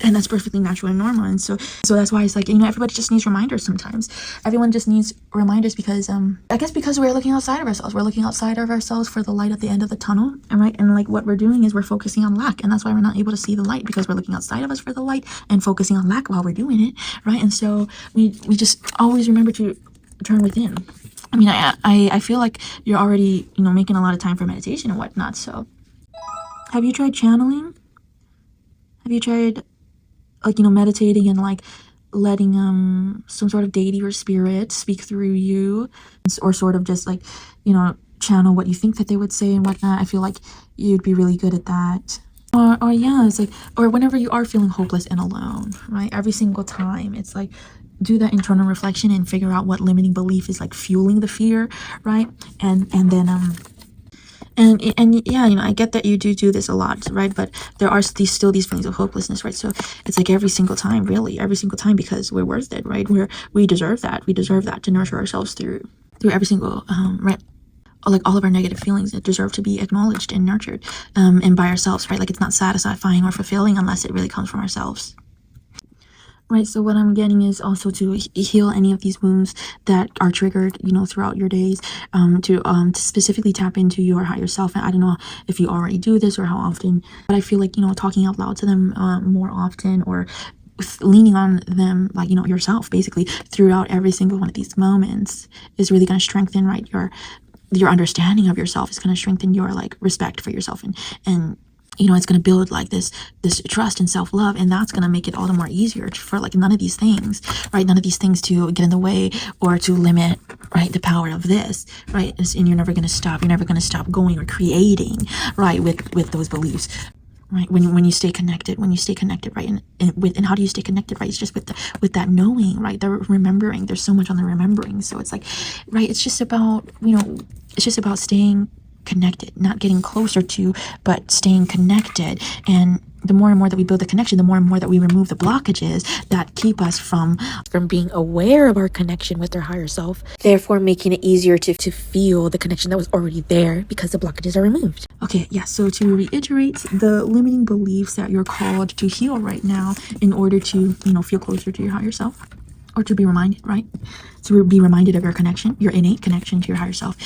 And that's perfectly natural and normal. And so that's why it's like, everybody just needs reminders sometimes. Everyone just needs reminders, because I guess because we're looking outside of ourselves. We're looking outside of ourselves for the light at the end of the tunnel. And right, and like what we're doing is we're focusing on lack. And that's why we're not able to see the light, because we're looking outside of us for the light and focusing on lack while we're doing it, right? And so we just always remember to turn within. I mean, I feel like you're already, making a lot of time for meditation and whatnot. So have you tried channeling? Have you tried, like, meditating and like letting some sort of deity or spirit speak through you, or sort of just like, channel what you think that they would say and whatnot? I feel like you'd be really good at that. Or yeah, it's like, or whenever you are feeling hopeless and alone, right? Every single time, it's like, do that internal reflection and figure out what limiting belief is like fueling the fear, right? And then and yeah, I get that you do this a lot, right? But there are still these feelings of hopelessness, right? So it's like every single time, because we're worth it, right? We deserve that. We deserve that to nurture ourselves through every single right. Like all of our negative feelings that deserve to be acknowledged and nurtured, and by ourselves, right? Like, it's not satisfying or fulfilling unless it really comes from ourselves. Right, so what I'm getting is also to heal any of these wounds that are triggered, throughout your days, to specifically tap into your higher self. And I don't know if you already do this or how often, but I feel like, talking out loud to them more often, or leaning on them, like, yourself, basically, throughout every single one of these moments is really going to strengthen, right, your understanding of yourself. Is going to strengthen your, like, respect for yourself, and it's going to build like this trust and self-love, and that's going to make it all the more easier for like none of these things to get in the way or to limit, right, the power of this, right? And you're never going to stop going or creating, right, with those beliefs, right? When you stay connected, right? And how do you stay connected, right? It's just with that knowing, right? The remembering. There's so much on the remembering. So it's like, right, it's just about staying connected, not getting closer to, but staying connected. And the more and more that we build the connection, the more and more that we remove the blockages that keep us from being aware of our connection with our higher self, therefore making it easier to feel the connection that was already there, because the blockages are removed. Okay, yeah, so to reiterate, the limiting beliefs that you're called to heal right now in order to, feel closer to your higher self, or to be reminded, right? To be reminded of your connection, your innate connection to your higher self,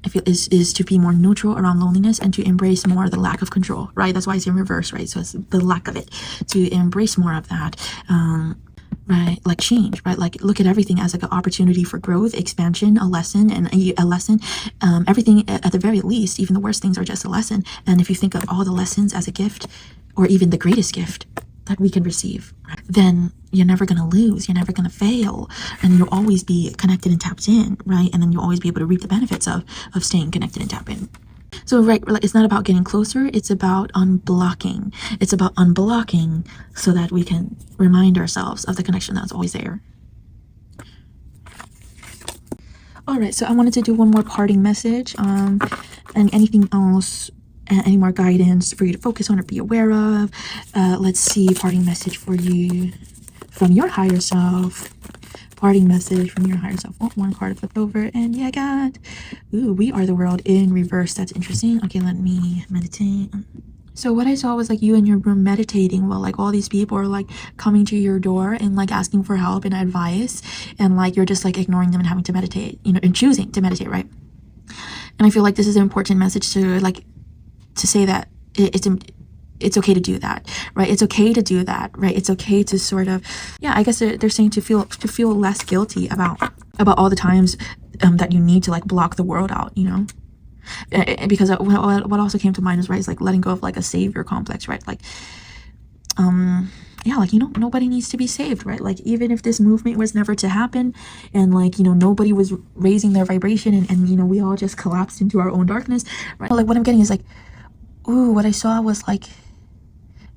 I feel is to be more neutral around loneliness, and to embrace more the lack of control, right? That's why it's in reverse, right? So it's the lack of it, to embrace more of that, right? Like change, right? Like, look at everything as like an opportunity for growth, expansion, a lesson, and a lesson. Everything, at the very least, even the worst things are just a lesson. And if you think of all the lessons as a gift, or even the greatest gift that we can receive, then you're never going to lose, you're never going to fail, and you'll always be connected and tapped in, right? And then you'll always be able to reap the benefits of staying connected and tapped in. So, right, it's not about getting closer, it's about unblocking. It's about unblocking so that we can remind ourselves of the connection that's always there. All right, so I wanted to do one more parting message, and anything else, any more guidance for you to focus on or be aware of. Let's see, parting message for you from your higher self. Parting message from your higher self. Oh, one card flipped over, and yeah, I got, we are the world in reverse. That's interesting. Okay, let me meditate. So what I saw was like you in your room meditating while like all these people are like coming to your door and like asking for help and advice, and like you're just like ignoring them and having to meditate, you know, and choosing to meditate, right? And I feel like this is an important message to say that it's okay to do that, right? It's okay to do that, right? It's okay to sort of, yeah, I guess they're saying to feel less guilty about all the times that you need to like block the world out, you know? Because what also came to mind is, right, is like letting go of like a savior complex, right? Like yeah, like, you know, nobody needs to be saved, right? Like, even if this movement was never to happen and like, you know, nobody was raising their vibration and you know, we all just collapsed into our own darkness, right? Like, what I'm getting is like, ooh, what I saw was like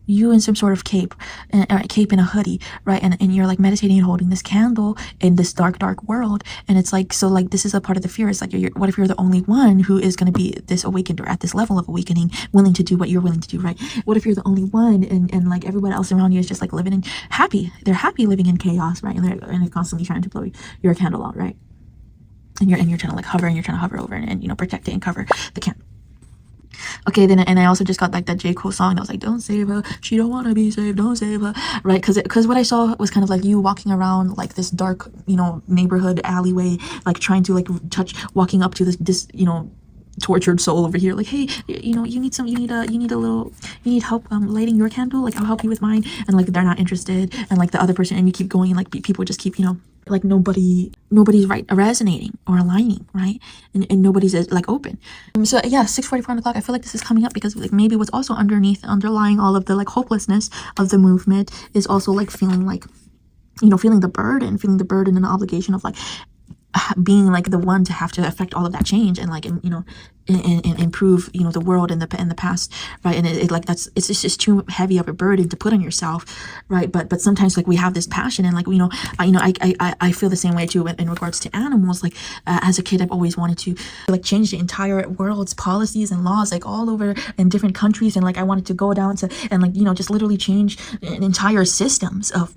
you in some sort of cape and a hoodie, right? And you're like meditating and holding this candle in this dark world, and it's like, so like this is a part of the fear. It's like, what if you're the only one who is going to be this awakened or at this level of awakening, willing to do what you're willing to do, right? What if you're the only one and like everyone else around you is just like living in happy, they're happy living in chaos, right? And they're constantly trying to blow your candle out, right? And you're trying to like hover, and you're trying to hover over and you know, protect it and cover the candle. Okay, then, and I also just got like that J. Cole song that was like, don't save her, she don't want to be saved, don't save her, right? Because what I saw was kind of like you walking around like this dark, you know, neighborhood alleyway, like trying to like walking up to this you know, tortured soul over here, like, hey, you know, you need help lighting your candle, like I'll help you with mine, and like they're not interested, and like the other person, and you keep going, and like people just keep, you know, like nobody's right resonating or aligning, right? And nobody's like open. So yeah, 6:44 on the clock. I feel like this is coming up because like maybe what's also underlying all of the like hopelessness of the movement is also like feeling like, you know, feeling the burden and the obligation of like being like the one to have to affect all of that change and like, you know, and improve, you know, the world in the past, right? And it like it's just too heavy of a burden to put on yourself, right? But sometimes like we have this passion, and like, you know, I feel the same way too in regards to animals. Like as a kid, I've always wanted to like change the entire world's policies and laws, like all over in different countries, and like I wanted to go down to and like, you know, just literally change entire systems of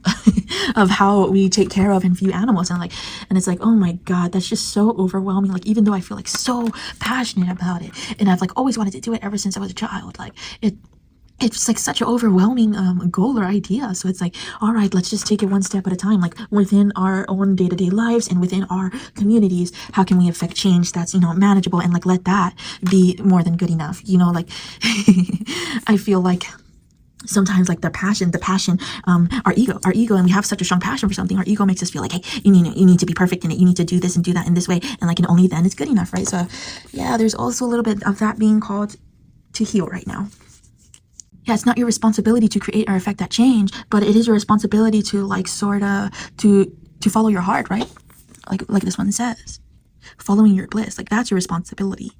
of how we take care of and view animals, and it's like, oh my god, that's just so overwhelming. Like, even though I feel like so passionate about it, and I've like always wanted to do it ever since I was a child, like it's like such an overwhelming goal or idea. So it's like, all right, let's just take it one step at a time, like within our own day-to-day lives and within our communities. How can we affect change that's, you know, manageable, and like let that be more than good enough, you know? Like I feel like sometimes like the passion, our ego, and we have such a strong passion for something, our ego makes us feel like, hey, you need to be perfect in it, you need to do this and do that in this way, and like, and only then it's good enough, right? So yeah, there's also a little bit of that being called to heal right now. Yeah, it's not your responsibility to create or affect that change, but it is your responsibility to like sort of to follow your heart, right? Like this one says, following your bliss, like that's your responsibility.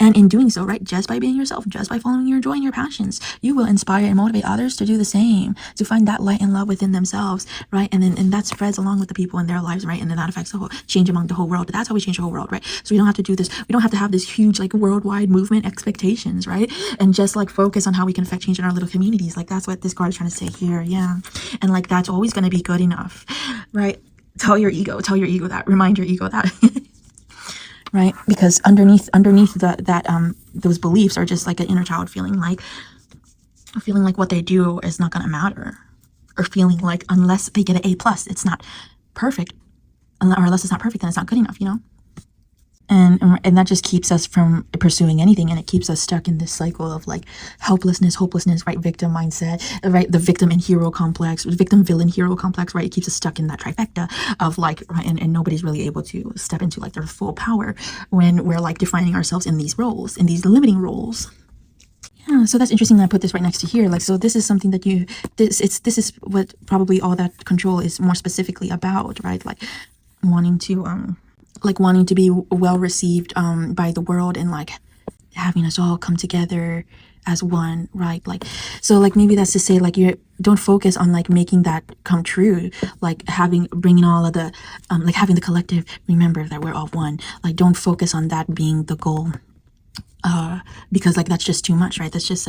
And in doing so, right, just by being yourself, just by following your joy and your passions, you will inspire and motivate others to do the same, to find that light and love within themselves, right? And that spreads along with the people in their lives, right? And then that affects the whole change among the whole world. That's how we change the whole world, right? So we don't have to do this. We don't have to have this huge like worldwide movement expectations, right? And just like focus on how we can affect change in our little communities. Like that's what this card is trying to say here, yeah. And like that's always going to be good enough, right? Tell your ego that. Remind your ego that. Right? Because underneath those beliefs are just like an inner child feeling like what they do is not going to matter, or feeling like unless they get an A+, it's not perfect, or unless it's not perfect, then it's not good enough, you know? And that just keeps us from pursuing anything, and it keeps us stuck in this cycle of like helplessness, hopelessness, right? Victim mindset, right? The victim and hero complex, victim villain hero complex, right? It keeps us stuck in that trifecta of like, right? And nobody's really able to step into like their full power when we're like defining ourselves in these roles, in these limiting roles. Yeah, so that's interesting that I put this right next to here. Like, so this is something that this is what probably all that control is more specifically about, right? Like wanting to be well received by the world, and like having us all come together as one, right? Like, so like maybe that's to say like you don't focus on like making that come true, like bringing all of the like having the collective remember that we're all one. Like, don't focus on that being the goal. Because like that's just too much, right? That's just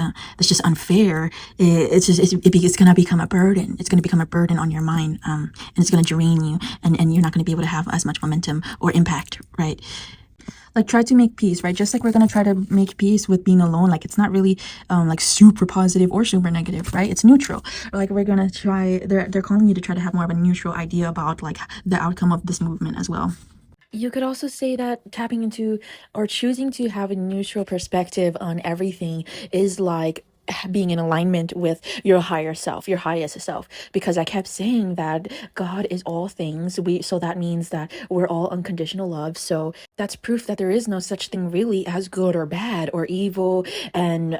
unfair. It's gonna become a burden. It's gonna become a burden on your mind, and it's gonna drain you, and you're not gonna be able to have as much momentum or impact, right? like try to make peace, right? Just like we're gonna try to make peace with being alone. Like it's not really like super positive or super negative, right? It's neutral. Or like we're gonna try, they're calling you to try to have more of a neutral idea about like the outcome of this movement as well. You could also say that tapping into or choosing to have a neutral perspective on everything is like being in alignment with your higher self, your highest self, because I kept saying that God is all things. So that means that we're all unconditional love. So that's proof that there is no such thing really as good or bad or evil and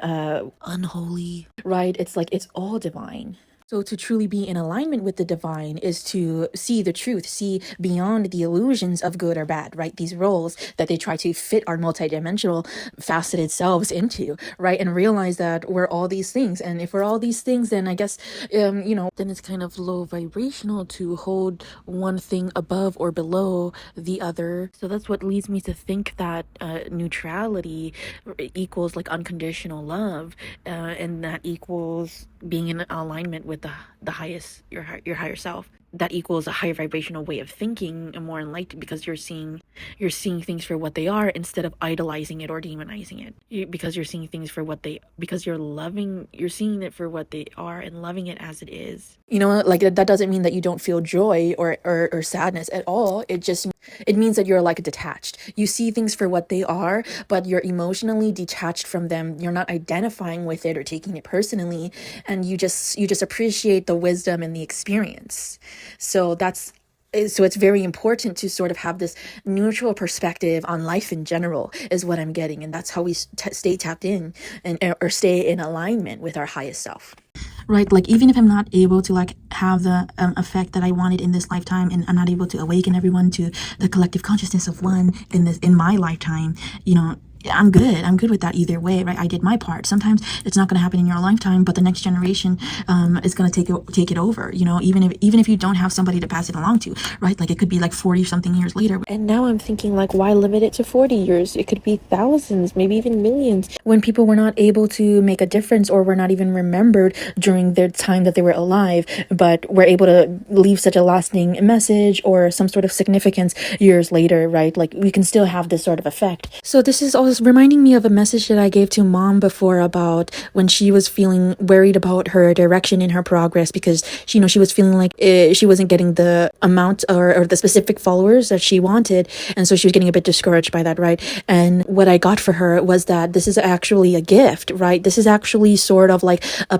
Unholy. right. It's like it's all divine. So to truly be in alignment with the divine is to see the truth, see beyond the illusions of good or bad, right? These roles that they try to fit our multidimensional faceted selves into, right? And realize that we're all these things. And if we're all these things, then I guess, Then it's kind of low vibrational to hold one thing above or below the other. So that's what leads me to think that neutrality equals like unconditional love, and that equals being in alignment with the highest, your higher self. That equals a higher vibrational way of thinking and more enlightened, because you're seeing things for what they are instead of idolizing it or demonizing it. Because you're seeing things for what they, because you're seeing it for what they are and loving it as it is. like that doesn't mean that you don't feel joy or sadness at all. It means that you're like detached. You see things for what they are, but you're emotionally detached from them. You're not identifying with it or taking it personally, and you just appreciate the wisdom and the experience. So it's very important to sort of have this neutral perspective on life in general is what I'm getting, and that's how we stay tapped in or stay in alignment with our highest self. Right, like even if I'm not able to like have the effect that I wanted in this lifetime, and I'm not able to awaken everyone to the collective consciousness of one in my lifetime, I'm good with that either way, right? I did my part. Sometimes it's not going to happen in your lifetime, but the next generation is going to take it over, even if you don't have somebody to pass it along to, right? Like it could be like 40 something years later. And now I'm thinking, like, why limit it to 40 years? It could be thousands, maybe even millions. When people were not able to make a difference or were not even remembered during their time that they were alive, but were able to leave such a lasting message or some sort of significance years later, right? Like we can still have this sort of effect. So this is also reminding me of a message that I gave to Mom before about when she was feeling worried about her direction in her progress, because she was feeling like she wasn't getting the amount or the specific followers that she wanted, and so she was getting a bit discouraged by that, right? And what I got for her was that this is actually a gift, right? This is actually sort of like a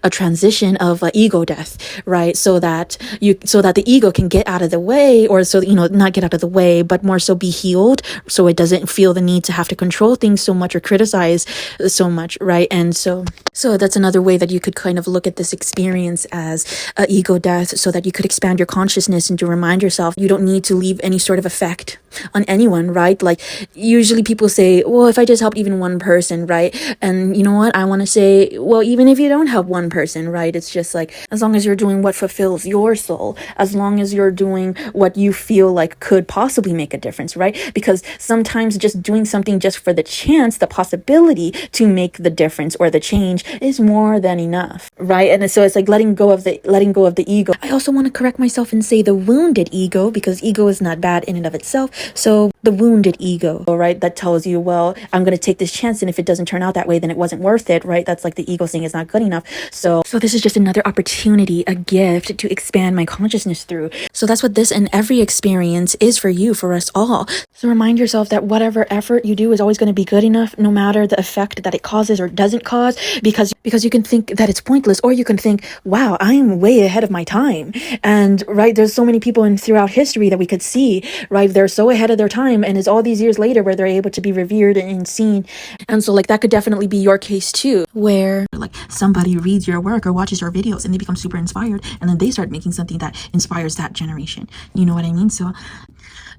transition of ego death, right? So that the ego can get out of the way, or so not get out of the way, but more so be healed, so it doesn't feel the need to have to control things so much or criticize so much, right? And so that's another way that you could kind of look at this experience as ego death, so that you could expand your consciousness and to remind yourself you don't need to leave any sort of effect on anyone, right? Like usually people say, well, if I just helped even one person, right? And you know what? I want to say, well, even if you don't help one person, right? It's just like, as long as you're doing what fulfills your soul, as long as you're doing what you feel like could possibly make a difference, right? Because sometimes just doing something just for the chance, the possibility to make the difference or the change is more than enough, right? And so it's like letting go of the ego. I also want to correct myself and say the wounded ego, because ego is not bad in and of itself. So the wounded ego, right? That tells you, well, I'm going to take this chance, and if it doesn't turn out that way, then it wasn't worth it, right? That's like the ego saying it's not good enough. So this is just another opportunity, a gift to expand my consciousness through. So that's what this and every experience is for you, for us all. So remind yourself that whatever effort you do is always going to be good enough, no matter the effect that it causes or doesn't cause, because you can think that it's pointless, or you can think, wow, I'm way ahead of my time. And right, there's so many people throughout history that we could see, right? They're so ahead of their time, and it's all these years later where they're able to be revered and seen. And so like that could definitely be your case too, where like somebody reads your work or watches your videos and they become super inspired, and then they start making something that inspires that generation. You know what I mean? So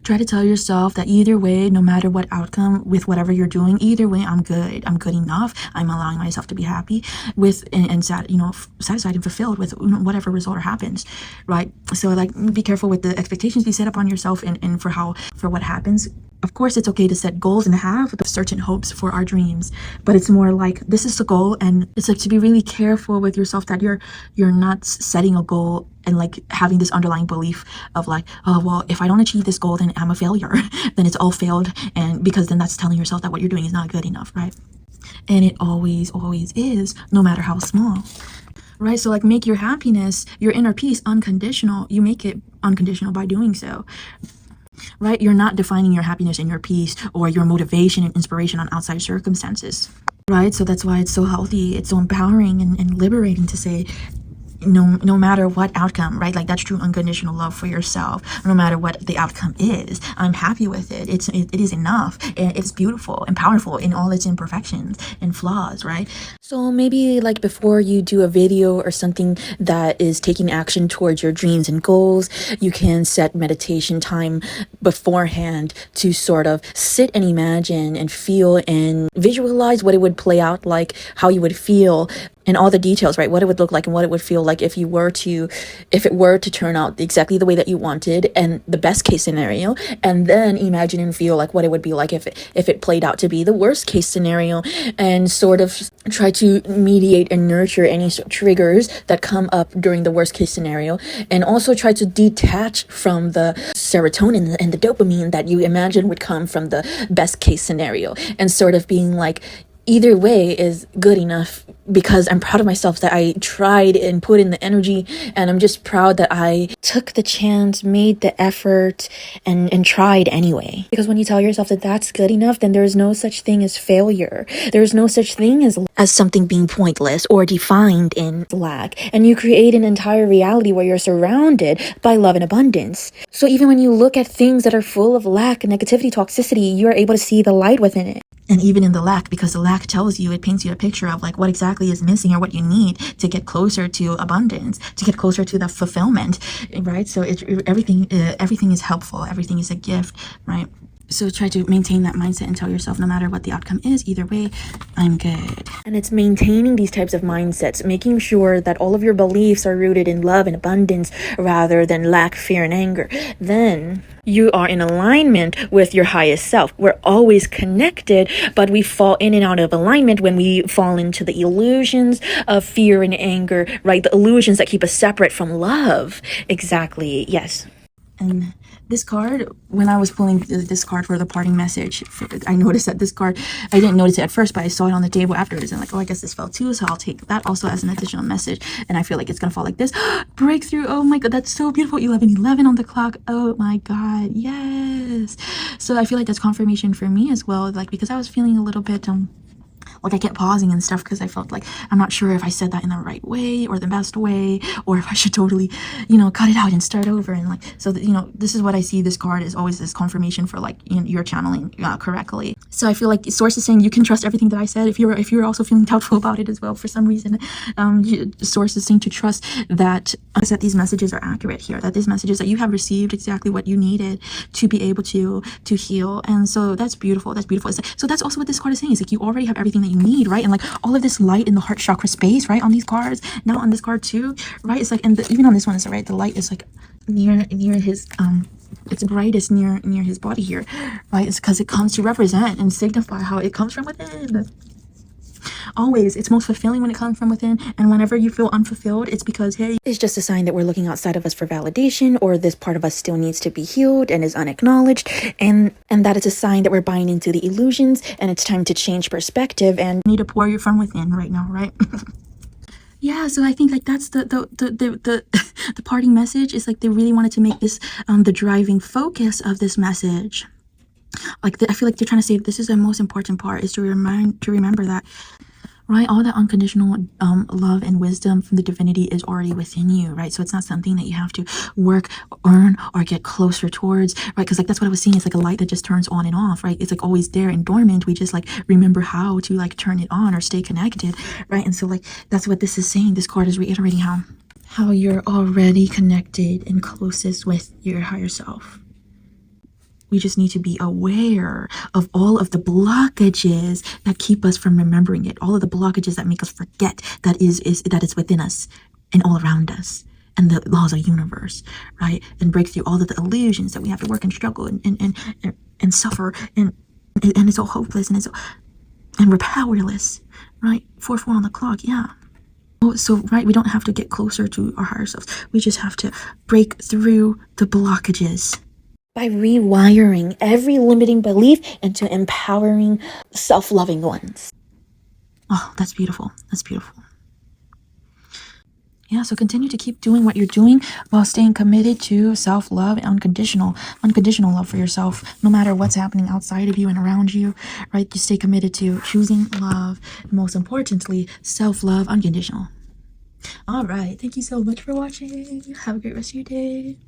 try to tell yourself that either way, no matter what outcome with whatever you're doing, either way, I'm good enough. I'm allowing myself to be happy with and satisfied and fulfilled with whatever result happens, right? So like be careful with the expectations you set up on yourself and for what happens. Of course, it's okay to set goals and have certain hopes for our dreams, but it's more like this is the goal, and it's like to be really careful with yourself that you're not setting a goal and like having this underlying belief of like, oh well, if I don't achieve this goal, then I'm a failure. Then it's all failed, and because then that's telling yourself that what you're doing is not good enough, right? And it always is, no matter how small. Right? So like make your happiness, your inner peace unconditional. You make it unconditional by doing so. Right? You're not defining your happiness and your peace or your motivation and inspiration on outside circumstances. Right? So that's why it's so healthy. It's so empowering and liberating to say, no matter what outcome, right? Like that's true unconditional love for yourself. No matter what the outcome is, I'm happy with it. It is enough. It's beautiful and powerful in all its imperfections and flaws, right? So maybe like before you do a video or something that is taking action towards your dreams and goals, you can set meditation time beforehand to sort of sit and imagine and feel and visualize what it would play out like, how you would feel, and all the details, right? What it would look like and what it would feel like if it were to turn out exactly the way that you wanted, and the best case scenario, and then imagine and feel like what it would be like if it played out to be the worst case scenario, and sort of try to mediate and nurture any triggers that come up during the worst case scenario, and also try to detach from the serotonin and the dopamine that you imagine would come from the best case scenario, and sort of being like, either way is good enough because I'm proud of myself that I tried and put in the energy, and I'm just proud that I took the chance, made the effort, and tried anyway. Because when you tell yourself that that's good enough, then there's no such thing as failure. There's no such thing as something being pointless or defined in lack. And you create an entire reality where you're surrounded by love and abundance. So even when you look at things that are full of lack, negativity, toxicity, you're able to see the light within it. And even in the lack, because the lack tells you, it paints you a picture of like what exactly is missing or what you need to get closer to abundance, to get closer to the fulfillment, right? So everything is helpful. Everything is a gift, right? So try to maintain that mindset and tell yourself no matter what the outcome is, either way, I'm good. And it's maintaining these types of mindsets, making sure that all of your beliefs are rooted in love and abundance rather than lack, fear, and anger. Then you are in alignment with your highest self. We're always connected, but we fall in and out of alignment when we fall into the illusions of fear and anger, right? The illusions that keep us separate from love. Exactly. Yes. And this card, when I was pulling this card for the parting message, I noticed that this card, I didn't notice it at first, but I saw it on the table afterwards, and like, oh, I guess this fell too, so I'll take that also as an additional message. And I feel like it's gonna fall like this. Breakthrough. Oh my god, that's so beautiful. 11:11 on the clock. Oh my god, yes. So I feel like that's confirmation for me as well, like because I was feeling a little bit like I kept pausing and stuff because I felt like I'm not sure if I said that in the right way or the best way, or if I should totally, cut it out and start over. And like, so that, this is what I see. This card is always this confirmation for like, you're channeling correctly. So I feel like the source is saying you can trust everything that I said. If you're also feeling doubtful about it as well for some reason, the source is saying to trust that these messages are accurate here, that these messages that you have received exactly what you needed to be able to heal. And so that's beautiful. That's beautiful. So that's also what this card is saying, is like you already have everything that you need, right? And like all of this light in the heart chakra space, right, on these cards, now on this card too, right? It's like, and even on this one, is right, the light is like near his it's brightest near his body here, right? It's because it comes to represent and signify how it comes from within. Always, it's most fulfilling when it comes from within, and whenever you feel unfulfilled, it's because, hey, it's just a sign that we're looking outside of us for validation, or this part of us still needs to be healed and is unacknowledged, and that is a sign that we're buying into the illusions, and it's time to change perspective and need to pour you from within right now, right? Yeah, so I think like that's the parting message, is like they really wanted to make this the driving focus of this message. Like I feel like they're trying to say this is the most important part, is to remember that, right, all that unconditional love and wisdom from the divinity is already within you, right? So it's not something that you have to work, earn, or get closer towards, right? Because like that's what I was seeing. It's like a light that just turns on and off, right? It's like always there and dormant. We just like remember how to like turn it on or stay connected, right? And so like that's what this is saying. This card is reiterating how you're already connected and closest with your higher self. We just need to be aware of all of the blockages that keep us from remembering it. All of the blockages that make us forget that it's within us and all around us. and the laws of the universe, right? And break through all of the illusions that we have to work and struggle and suffer and it's so hopeless and we're powerless, right? 4 on the clock, yeah. Oh, so right, we don't have to get closer to our higher selves. We just have to break through the blockages by rewiring every limiting belief into empowering, self-loving ones. Oh, that's beautiful. That's beautiful. Yeah, so continue to keep doing what you're doing while staying committed to self-love and unconditional love for yourself, no matter what's happening outside of you and around you, right? You stay committed to choosing love, and most importantly, self-love, unconditional. All right. Thank you so much for watching. Have a great rest of your day.